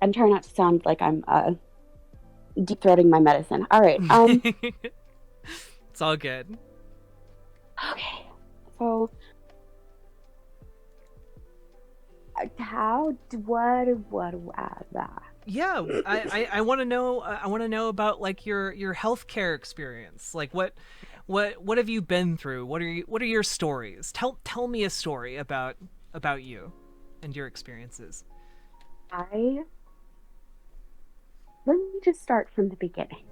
I'm trying not to sound like I'm deep throating my medicine. All right. It's all good. Okay. So that? Yeah, I want to know. I want to know about like your healthcare experience. Like what have you been through? What are your stories? Tell me a story about you and your experiences. I Let me just start from the beginning.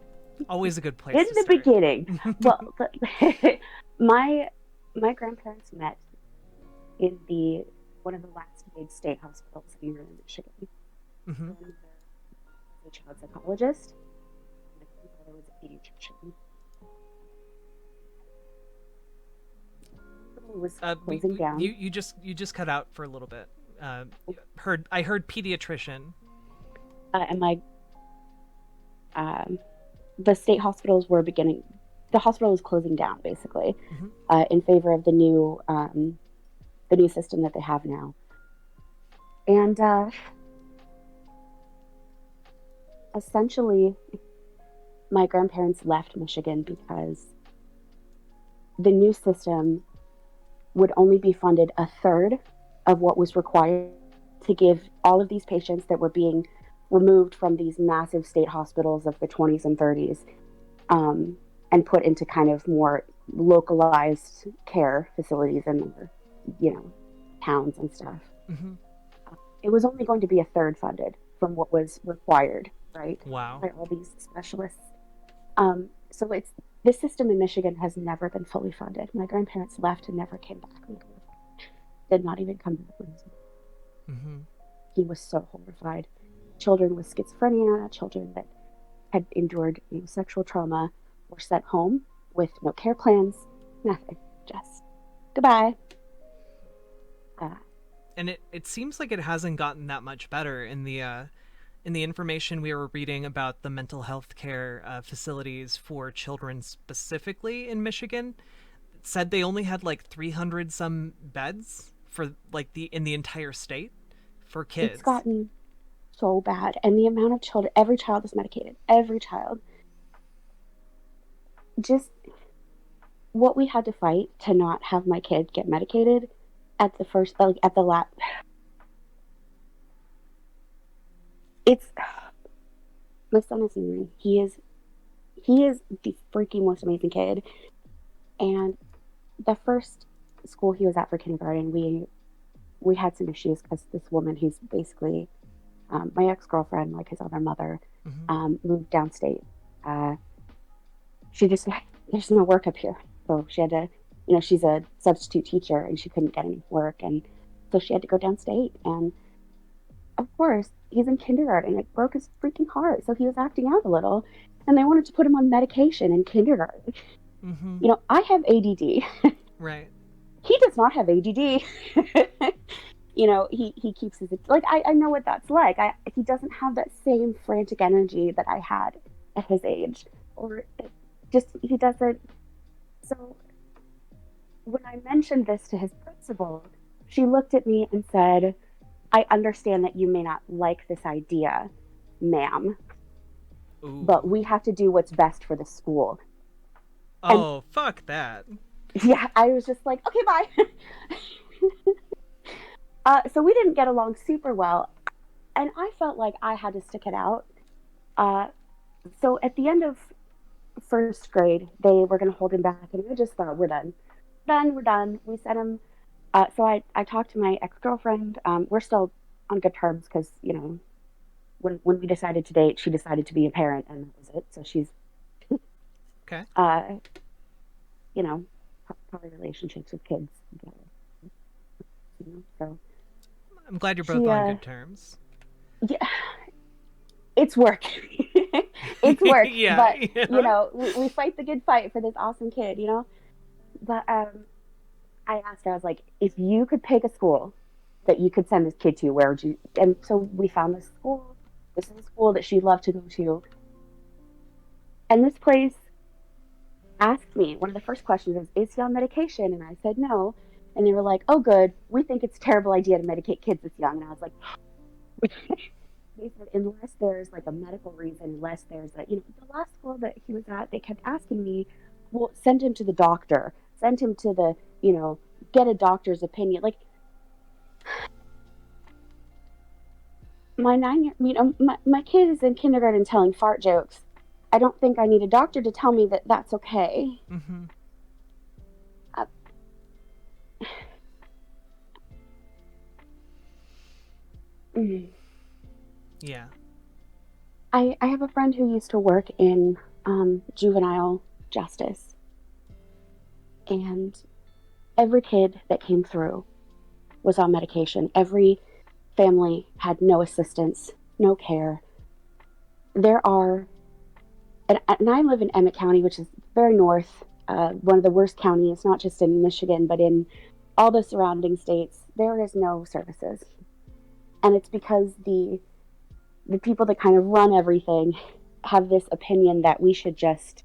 Always a good place In to the start. beginning, well, my my grandparents met in the one of the last big state hospitals here in Michigan. Hmm. My grandmother was a child psychologist. My grandfather was a pediatrician. The hospital was closing You down. you just cut out for a little bit. I heard pediatrician. And my um, the state hospitals were beginning. The hospital was closing down basically Hmm. in favor of the new system that they have now. And essentially, my grandparents left Michigan because the new system would only be funded a third of what was required to give all of these patients that were being removed from these massive state hospitals of the 20s and 30s, um, and put into kind of more localized care facilities and, towns and stuff. Hmm. It was only going to be a third funded from what was required, right, Wow. by all these specialists. So it's this system in Michigan has never been fully funded. My grandparents left and never came back. Did not even come back when Hmm. he was so horrified. Children with schizophrenia, children that had endured sexual trauma, were sent home with no care plans, nothing, just goodbye. Uh, And it seems like it hasn't gotten that much better in the information we were reading about the mental health care facilities for children specifically in Michigan. It said they only had like 300 some beds for like the in the entire state for it's kids. gotten so bad, and the amount of children, every child is medicated, every child. Just what we had to fight to not have my kid get medicated at the first, like at the last. It's My son is amazing. He is the freaking most amazing kid. And the first school he was at for kindergarten, we had some issues because this woman, who's basically my ex girlfriend, like his other mother, Hmm. moved downstate. Uh, she just There's no work up here, so she had to. She's a substitute teacher, and she couldn't get any work, and so she had to go downstate. And of course, he's in kindergarten. It broke his freaking heart, so he was acting out a little, and they wanted to put him on medication in kindergarten. Hmm. I have ADD. Right. He does not have ADD. He keeps his, like, I know what that's like. He doesn't have that same frantic energy that I had at his age, or just he doesn't. So when I mentioned this to his principal, she looked at me and said, "I understand that you may not like this idea, ma'am, but Ooh. we have to do what's best for the school." And Oh, fuck that. yeah, I was just like, "Okay, bye." So we didn't get along super well, and I felt like I had to stick it out. Uh, so at the end of first grade, they were going to hold him back, and I just thought, we're done. Done, we're done. We sent him. So I talked to my ex girlfriend. We're still on good terms because, when we decided to date, she decided to be a parent, and that was it. So she's, Okay. uh, relationships with kids. So I'm glad you're both she, on good terms. yeah, it's work. It's work, Yeah. but Yeah. we fight the good fight for this awesome kid. But I asked her, I was like, if you could pick a school that you could send this kid to, where would you? And so we found this school. This is a school that she'd love to go to. And this place asked me, one of the first questions is he on medication? And I said no. And they were like, oh, good. We think it's a terrible idea to medicate kids this young. And I was like, they said unless there's like a medical reason, unless there's a, the last school that he was at, they kept asking me, well, send him to the doctor, send him to the, get a doctor's opinion. Like my 9 year, my kid is in kindergarten telling fart jokes. I don't think I need a doctor to tell me that that's okay. Mm-hmm. Uh, mm. Yeah. I have a friend who used to work in juvenile justice, and every kid that came through was on medication. Every family had no assistance, no care. There are, and I live in Emmett County, which is very north, one of the worst counties, not just in Michigan, but in all the surrounding states. There is no services, and it's because the people that kind of run everything have this opinion that we should just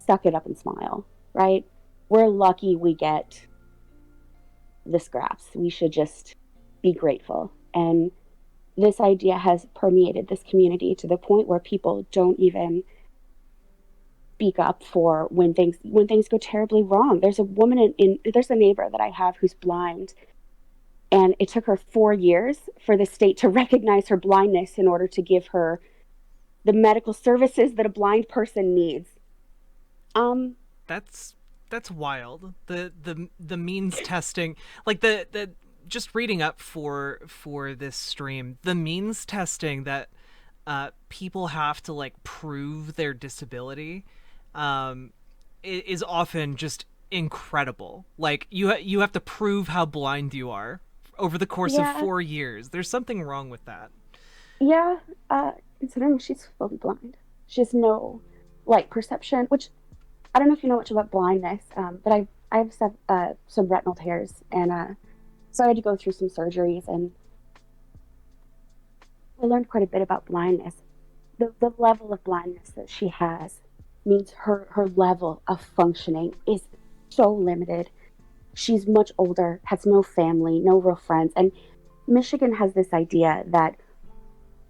suck it up and smile, right? We're lucky we get the scraps. We should just be grateful. And this idea has permeated this community to the point where people don't even speak up for when things go terribly wrong. There's a woman there's a neighbor that I have who's blind, and it took her 4 years for the state to recognize her blindness in order to give her the medical services that a blind person needs. Um, That's that's wild. The means testing, like the just reading up for this stream, the means testing that people have to like prove their disability um is often just incredible. Like you have to prove how blind you are over the course of yeah, 4 years. There's something wrong with that. yeah. Considering she's fully blind, she has no light perception, which I don't know if you know much about blindness, but I have some retinal tears, and so I had to go through some surgeries, and I learned quite a bit about blindness. The level of blindness that she has means her level of functioning is so limited. She's much older, has no family, no real friends, and Michigan has this idea that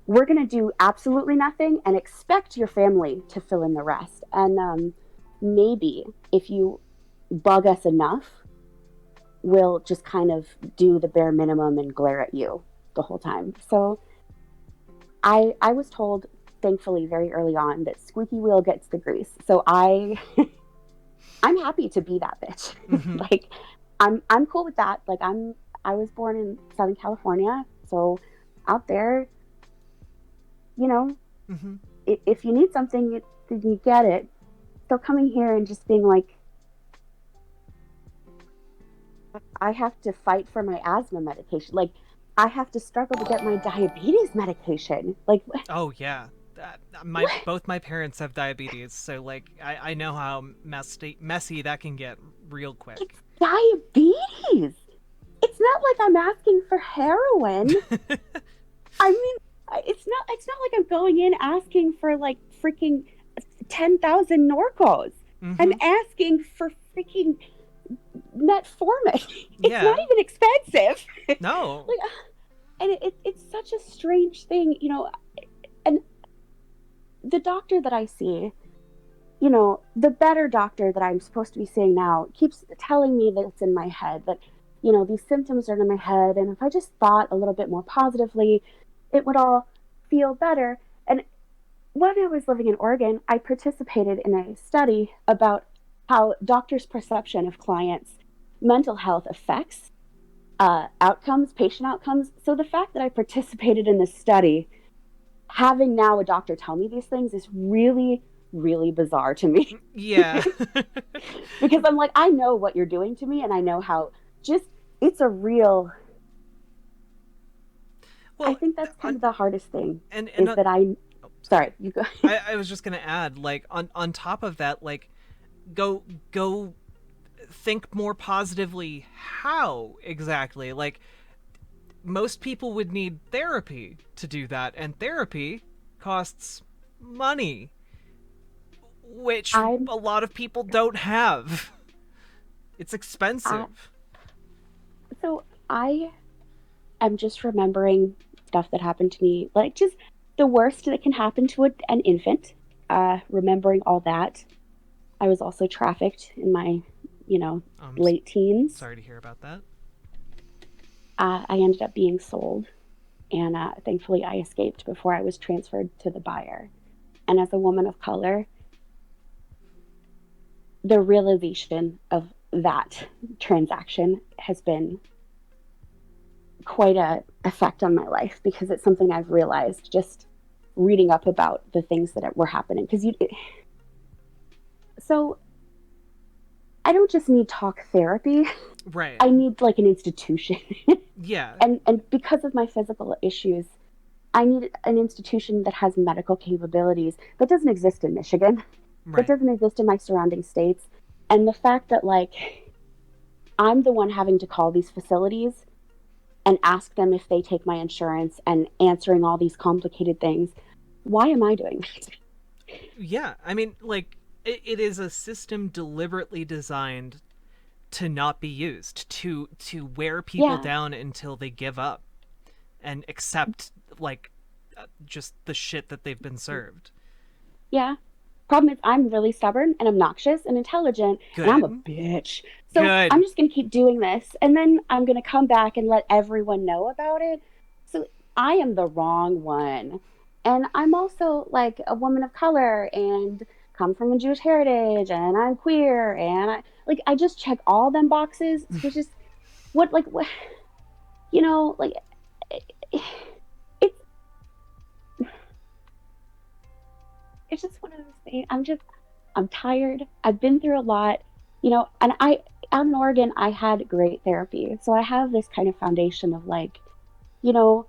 we're going to do absolutely nothing and expect your family to fill in the rest. And maybe if you bug us enough, we'll just kind of do the bare minimum and glare at you the whole time. So I was told, thankfully, very early on that squeaky wheel gets the grease. So I'm happy to be that bitch. Mm-hmm. Like I'm cool with that. Like I was born in Southern California, so out there, you know, Mm-hmm. if you need something, you get it. So coming here and just being like, I have to fight for my asthma medication. Like, I have to struggle to get my diabetes medication. Like, Oh yeah. My what? both my parents have diabetes, so like I know how messy that can get real quick. It's diabetes. It's not like I'm asking for heroin. I mean, it's not like I'm going in asking for like freaking 10,000 Norcos. I'm Mm-hmm. asking for freaking metformin. It's not Yeah. even expensive. No. Like, and it's such a strange thing, and the doctor that I see, the better doctor that I'm supposed to be seeing now keeps telling me that it's in my head, that, these symptoms are in my head. And if I just thought a little bit more positively, it would all feel better. And when I was living in Oregon, I participated in a study about how doctors' perception of clients' mental health affects outcomes, patient outcomes. So the fact that I participated in this study, having now a doctor tell me these things, is really, really bizarre to me. Yeah. Because I'm like, I know what you're doing to me, and I know how just it's a real. I Well, think that's kind of the hardest thing and is that I. oh, sorry. Sorry, you go. I was just gonna add, like on top of that, like go think more positively. How exactly? Like most people would need therapy to do that, and therapy costs money, which I'm. a lot of people don't have. It's I, expensive. so I am just remembering stuff that happened to me, like just the worst that can happen to an infant. Remembering all that, I was also trafficked in my, you know, I'm late teens. sorry to hear about that. I ended up being sold, and thankfully I escaped before I was transferred to the buyer. And as a woman of color, the realization of that transaction has been quite a effect on my life because it's something I've realized just reading up about the things that were happening. Because so I don't just need talk therapy. Right. I need like an institution. Yeah. And because of my physical issues, I need an institution that has medical capabilities that doesn't exist in Michigan, that Right. doesn't exist in my surrounding states. And the fact that like I'm the one having to call these facilities and ask them if they take my insurance and answering all these complicated things. Why am I doing that? Yeah. I mean, like, it is a system deliberately designed to not be used, to wear people Yeah, down until they give up and accept, like, just the shit that they've been served. yeah. Problem is, I'm really stubborn and obnoxious and intelligent, and I'm a Good. bitch. So I'm Good. just going to keep doing this, and then I'm going to come back and let everyone know about it. So I am the wrong one. And I'm also like a woman of color and come from a Jewish heritage, and I'm queer, and I just check all them boxes. So it's just what like it's it's just one of those things. I'm tired. I've been through a lot, and out in Oregon, I had great therapy. So I have this kind of foundation of like, you know,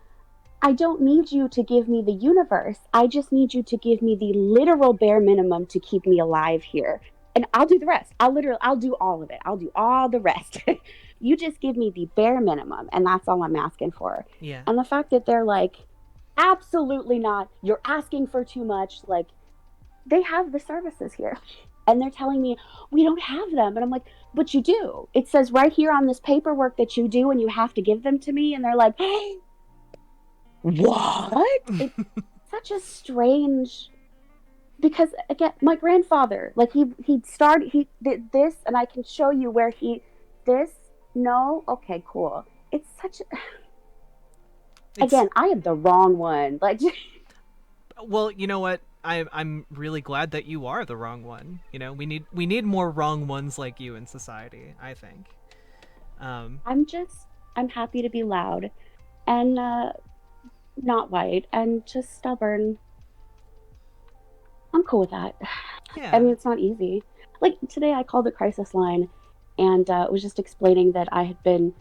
I don't need you to give me the universe. I just need you to give me the literal bare minimum to keep me alive here. And I'll do the rest. I'll do all of it. I'll do all the rest. You just give me the bare minimum. And that's all I'm asking for. Yeah. And the fact that they're like, absolutely not. You're asking for too much. Like, they have the services here. And they're telling me, we don't have them. And I'm like, but you do. It says right here on this paperwork that you do, and you have to give them to me. And they're like, what? It's such a strange, because again, my grandfather, like he did this, and I can show you where he this. No, okay, cool. It's such It's again, I am the wrong one. Like, well, you know what? I'm really glad that you are the wrong one. You know, we need more wrong ones like you in society, I think. Um I'm happy to be loud and not white and just stubborn. I'm cool with that. I yeah. mean, it's not easy. Like today, I called the crisis line and was just explaining that I had been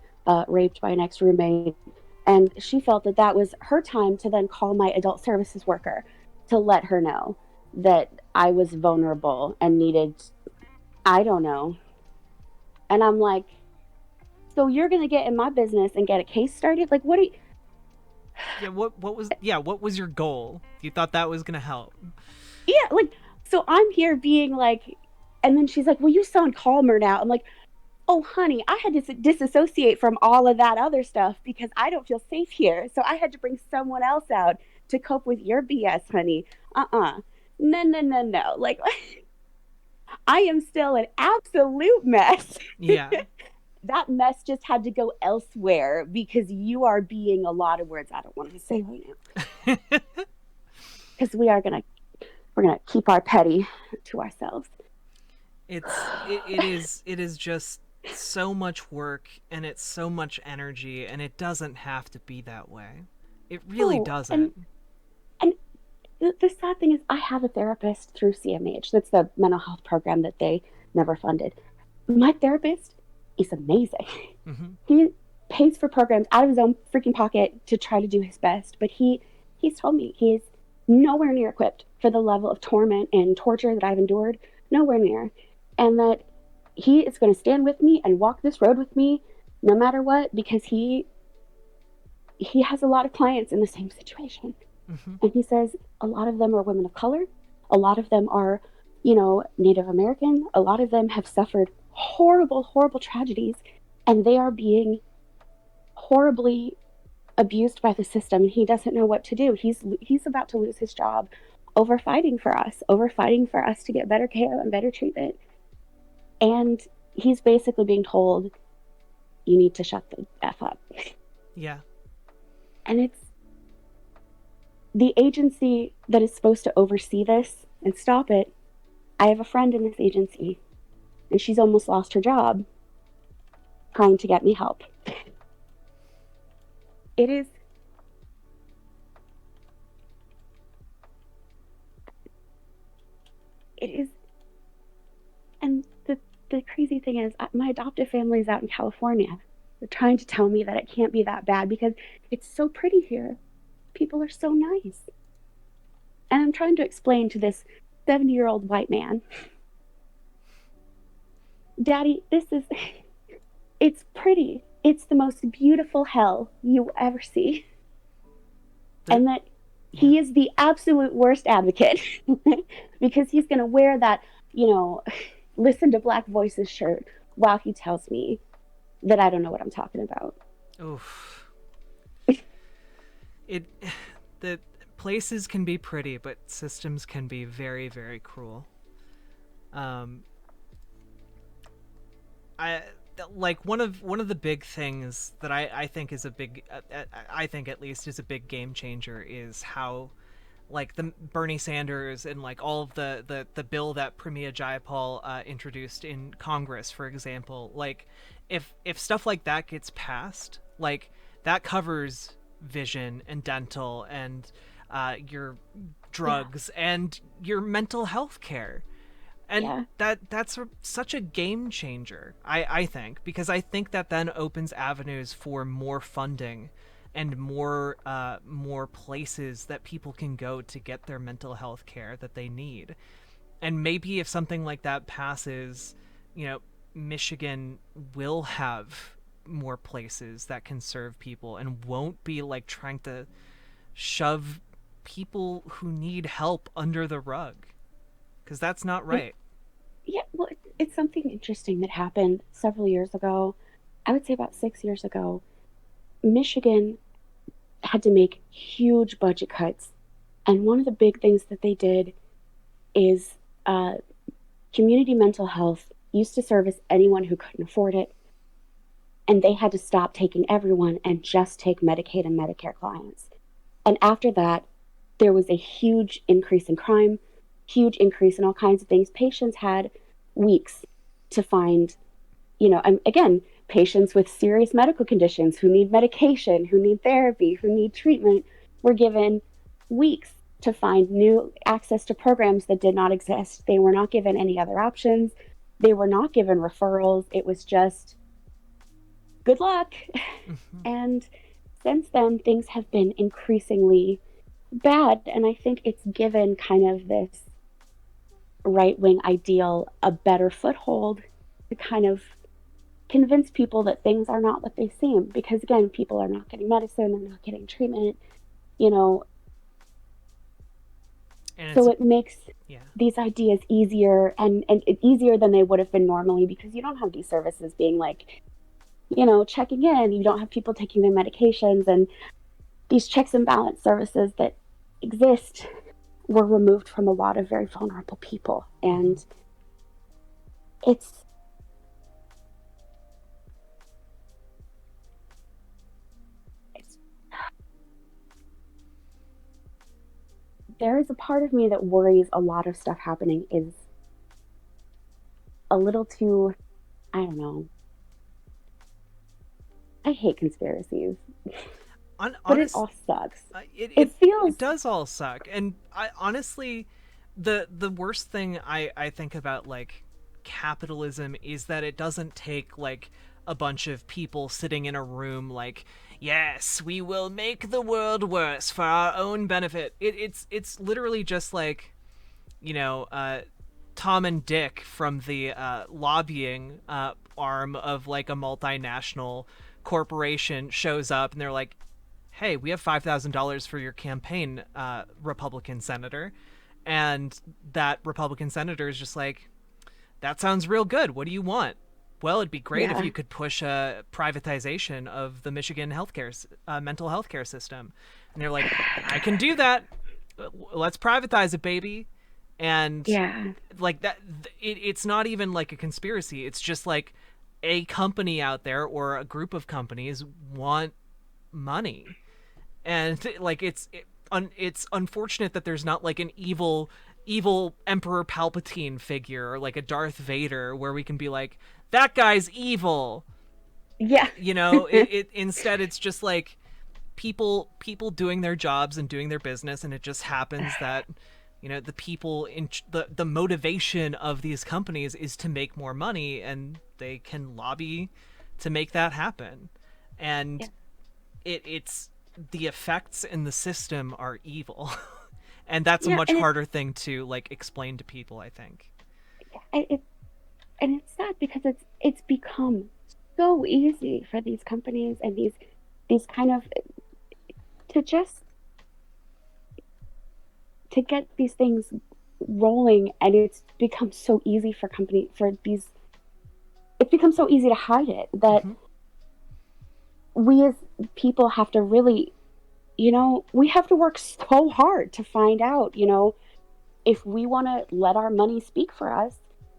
raped by an ex roommate. And she felt that that was her time to then call my adult services worker to let her know that I was vulnerable and needed, I don't know. And I'm like, so you're going to get in my business and get a case started? Like, what are you? Yeah, what was your goal? You thought that was going to help. Yeah, like, so I'm here being like, and then she's like, well, you sound calmer now. I'm like, oh, honey, I had to disassociate from all of that other stuff because I don't feel safe here. So I had to bring someone else out to cope with your BS, honey. No, no, no, no. Like, I am still an absolute mess. Yeah. That mess just had to go elsewhere because you are being a lot of words I don't want to say right now. Because we're gonna keep our petty to ourselves. it is just so much work, and it's so much energy, and it doesn't have to be that way. It really Oh, and doesn't. and the sad thing is, I have a therapist through CMH. That's the mental health program that they never funded. My therapist is amazing. Hmm. He pays for programs out of his own freaking pocket to try to do his best, but he's told me he's nowhere near equipped for the level of torment and torture that I've endured. Nowhere near, and that he is going to stand with me and walk this road with me no matter what because he has a lot of clients in the same situation. Hmm. And he says a lot of them are women of color. A lot of them are, Native American. A lot of them have suffered horrible, horrible tragedies. And they are being horribly abused by the system and he doesn't know what to do. He's about to lose his job over fighting for us, to get better care and better treatment. And he's basically being told, you need to shut the F up. Yeah. And it's the agency that is supposed to oversee this and stop it. I have a friend in this agency, and she's almost lost her job trying to get me help. It is, it is, and the crazy thing is, my adoptive family is out in California. They're trying to tell me that it can't be that bad because it's so pretty here. People are so nice. And I'm trying to explain to this 70-year-old white man, Daddy, this is, it's pretty. It's the most beautiful hell you will ever see. The And that yeah. he is the absolute worst advocate because he's going to wear that, you know, listen to Black Voices shirt while he tells me that I don't know what I'm talking about. Oof. It the places can be pretty, but systems can be very, very cruel. Um, I like one of the big things that I think is a big I think at least is a big game changer is how like the Bernie Sanders and like all of the bill that Pramila Jayapal introduced in Congress, for example, like if stuff like that gets passed, like that covers vision and dental and your Yeah, drugs and your mental health care, and yeah, such a game changer, I think, because I think that then opens avenues for more funding and more places that people can go to get their mental health care that they need. And maybe if something like that passes, you know, Michigan will have more places that can serve people and won't be like trying to shove people who need help under the rug, because that's not and right. yeah. Well, it's something interesting that happened several years ago. I would say about 6 years ago. Michigan had to make huge budget cuts, and one of the big things that they did is community mental health used to service anyone who couldn't afford it, and they had to stop taking everyone and just take Medicaid and Medicare clients. And after that, there was a huge increase in crime, huge increase in all kinds of things. Patients had weeks to find, and again, patients with serious medical conditions who need medication, who need therapy, who need treatment were given weeks to find new access to programs that did not exist. They were not given any other options. They were not given referrals. It was just good luck. Mm-hmm. And since then, things have been increasingly bad. And I think it's given kind of this right wing ideal a better foothold to kind of convince people that things are not what they seem. Because again, people are not getting medicine, they're not getting treatment, you know, And it's so it makes yeah. these ideas easier and easier than they would have been normally because you don't have these services being like, checking in. You don't have people taking their medications, and these checks and balance services that exist were removed from a lot of very vulnerable people. Mm-hmm. And it's it's there is a part of me that worries a lot of stuff happening is a little too, I don't know. I hate conspiracies, but it Honest, all sucks. it, It it feels it does all suck, and I honestly, the worst thing I think about like capitalism is that it doesn't take like a bunch of people sitting in a room like, yes, we will make the world worse for our own benefit. It's literally just like, you know, Tom and Dick from the lobbying arm of like a multinational corporation shows up and they're like, hey, we have $5,000 for your campaign, Republican senator. And that Republican senator is just like, that sounds real good. What do you want? well, it'd be great if Yeah. you could push a privatization of the Michigan mental health care system. And they're like, I can do that. Let's privatize it, baby. And Yeah. like that, it's not even like a conspiracy. It's just like a company out there or a group of companies want money, and like it's unfortunate that there's not like an evil Emperor Palpatine figure or like a Darth Vader where we can be like, that guy's evil. Yeah. Instead it's just like people doing their jobs and doing their business, and it just happens that the people in the motivation of these companies is to make more money, and they can lobby to make that happen. Yeah. And it's the effects in the system are evil. And that's a Yeah. much harder thing to like explain to people, I think. It and it's sad because it's become so easy for these companies and these kind of to just to get these things rolling, and it's become so easy for company for these it's become so easy to hide it that Mm-hmm. we as people have to really, we have to work so hard to find out, if we want to let our money speak for us.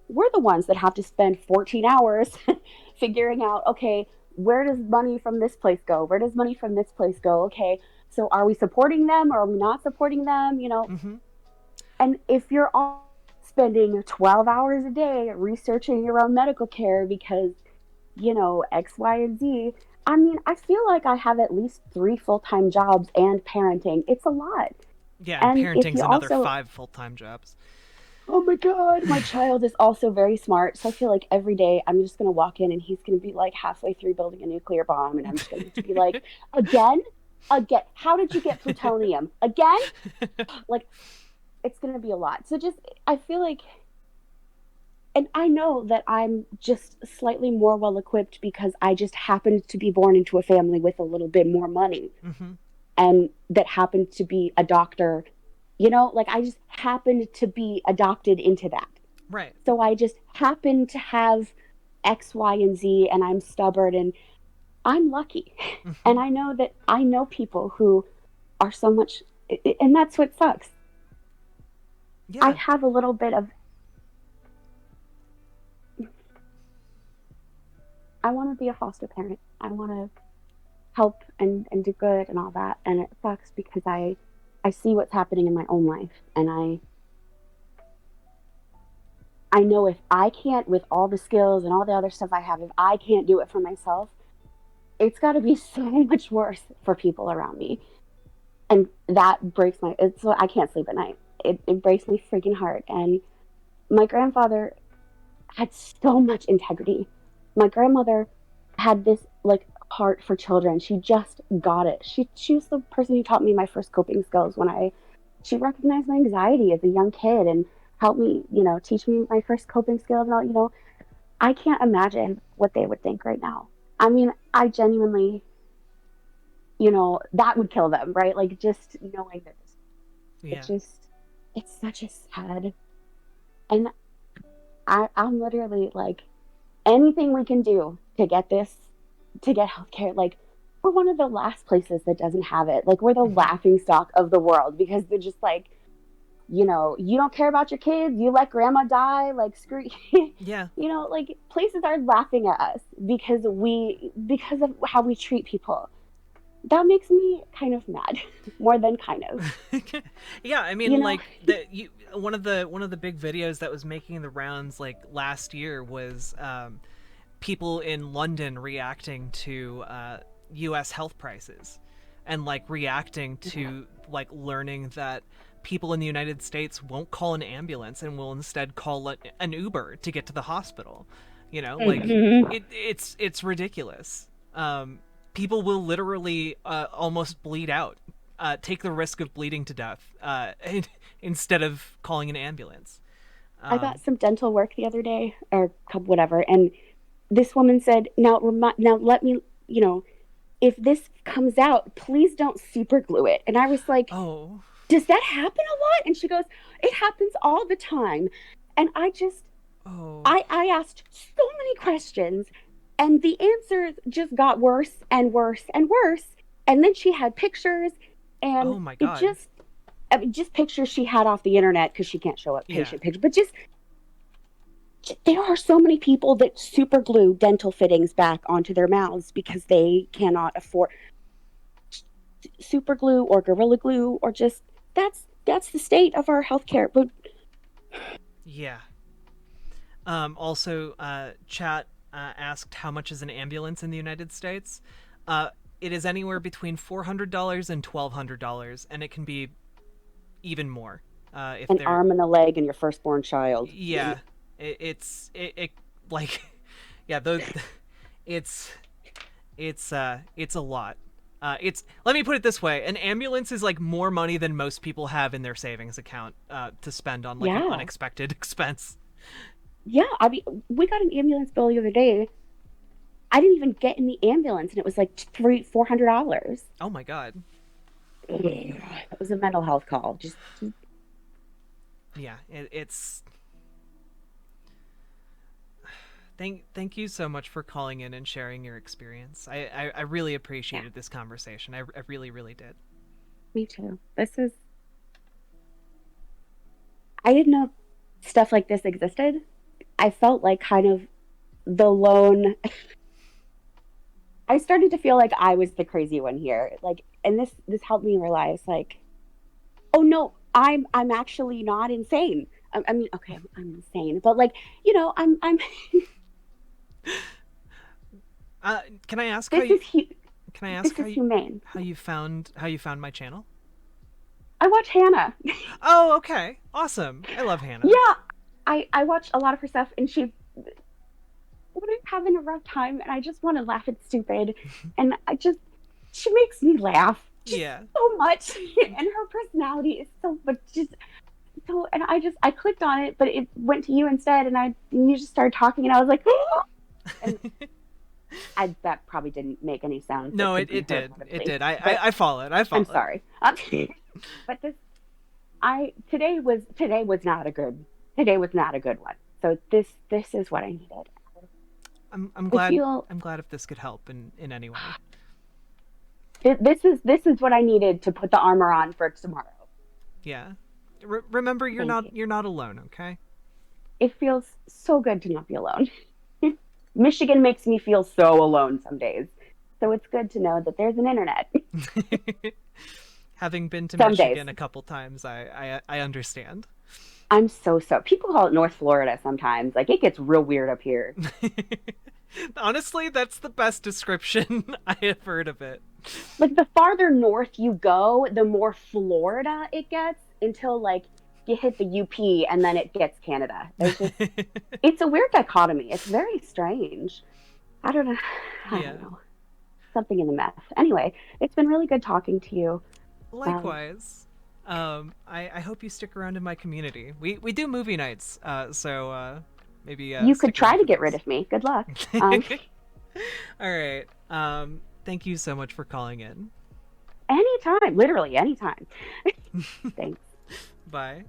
We're the ones that have to spend 14 hours figuring out, okay, where does money from this place go? Where does money from this place go? Okay, so are we supporting them or are we not supporting them? Mm-hmm. And if you're all spending 12 hours a day researching your own medical care because, X, Y, and Z, I mean, I feel like I have at least three full-time jobs and parenting. It's a lot. Yeah, and And if parenting's you another also, 5 full-time jobs. oh my God, my child is also very smart. So I feel like every day I'm just going to walk in and he's going to be like halfway through building a nuclear bomb. And I'm just going to be like, again? Again? How did you get plutonium? Again? Like, it's going to be a lot. So just, I feel like, and I know that I'm just slightly more well equipped because I just happened to be born into a family with a little bit more money Mm-hmm. and that happened to be a doctor. Like I just happened to be adopted into that. Right. So I just happen to have X, Y, and Z, and I'm stubborn and I'm lucky. Mm-hmm. And I know that I know people who are so much, and that's what sucks. I Yeah. have a little bit of, I want to be a foster parent. I want to help and do good and all that. And it sucks because I see what's happening in my own life, and I know if I can't, with all the skills and all the other stuff I have, if I can't do it for myself, it's got to be so much worse for people around me. And that breaks my, it's, I can't sleep at night. It breaks my freaking heart. And my grandfather had so much integrity. My grandmother had this like heart for children. She just got it. She was the person who taught me my first coping skills when she recognized my anxiety as a young kid and helped me, teach me my first coping skills and all, I can't imagine what they would think right now. I mean, I genuinely, that would kill them, right? Like just knowing this. It Yeah. just it's such a sad, and I'm literally like anything we can do to get this, to get healthcare. Like we're one of the last places that doesn't have it. Like we're the Mm-hmm. laughing stock of the world because they're just like, you don't care about your kids, you let grandma die, like screw you. Yeah. Like places are laughing at us because of how we treat people. That makes me kind of mad, more than kind of, Yeah, I you mean, know? like one of the big videos that was making the rounds like last year was people in London reacting to U.S. health prices, and like reacting to like learning that people in the United States won't call an ambulance and will instead call an Uber to get to the hospital. Like Mm-hmm. it's ridiculous. People will literally almost bleed out, take the risk of bleeding to death instead of calling an ambulance. I got Um, some dental work the other day, or whatever, and this woman said, now let me, if this comes out, please don't super glue it." And I was like, oh, "Does that happen a lot?" And she goes, "It happens all the time." And I just, Oh. I asked so many questions, and the answers just got worse and worse and worse. And then she had pictures, and Oh my it god. just, I mean, just pictures she had off the internet because she can't show up Yeah. patient pictures. But just, there are so many people that super glue dental fittings back onto their mouths because they cannot afford super glue or gorilla glue, or just, that's the state of our healthcare. But Yeah. Also, chat asked how much is an ambulance in the United States. Uh, it is anywhere between $400 and $1,200, and it can be even more. If an they're, arm and a leg and your firstborn child. yeah, it like, yeah, those, it's it's a lot. It's, let me put it this way: an ambulance is like more money than most people have in their savings account to spend on like an Yeah. unexpected expense. Yeah. I mean, we got an ambulance bill the other day. I didn't even get in the ambulance, and it was like $400. Oh my god. It was a mental health call. Just Yeah, it's thank you so much for calling in and sharing your experience. I really yeah, appreciated this conversation. I really really did. me too. This is, I didn't know stuff like this existed. I felt like kind of the lone. I started to feel like I was the crazy one here. Like, and this helped me realize, like, oh no, I'm actually not insane. I mean, okay, I'm insane, but like, I'm Can I ask how this you is can I ask this is humane. how you found my channel? I watch Hannah. Oh, okay, awesome. I love Hannah. Yeah, I watch a lot of her stuff, and she, when I'm having a rough time and I just want to laugh at stupid, and she makes me laugh just Yeah. so much, and her personality is so, but just so, and I clicked on it, but it went to you instead, and you just started talking, and I was like, and that probably didn't make any sounds that No, could be it heard did. It audibly, did. but I followed. I I'm followed. sorry. But this, I today was not a good one. So this is what I needed. I'm I glad feel I'm glad if this could help in any way. this is what I needed to put the armor on for tomorrow. Yeah. Remember, Thank you. you're not alone. Okay. It feels so good to not be alone. Michigan makes me feel so alone some days. So it's good to know that there's an internet. Having been to Some days. Michigan a couple times, I understand. I'm so people call it North Florida sometimes. Like, it gets real weird up here. Honestly, that's the best description I have heard of it. Like, the farther north you go, the more Florida it gets, until like you hit the UP and then it gets Canada. There's just, it's a weird dichotomy. It's very strange. I don't know. I don't Yeah. know. Something in the mess. Anyway, it's been really good talking to you. Um, Likewise. I hope you stick around in my community. We do movie nights, so maybe you could stick try around to for get rid those. of me. Good luck. All right. Thank you so much for calling in. Anytime, literally anytime. Thanks. Bye.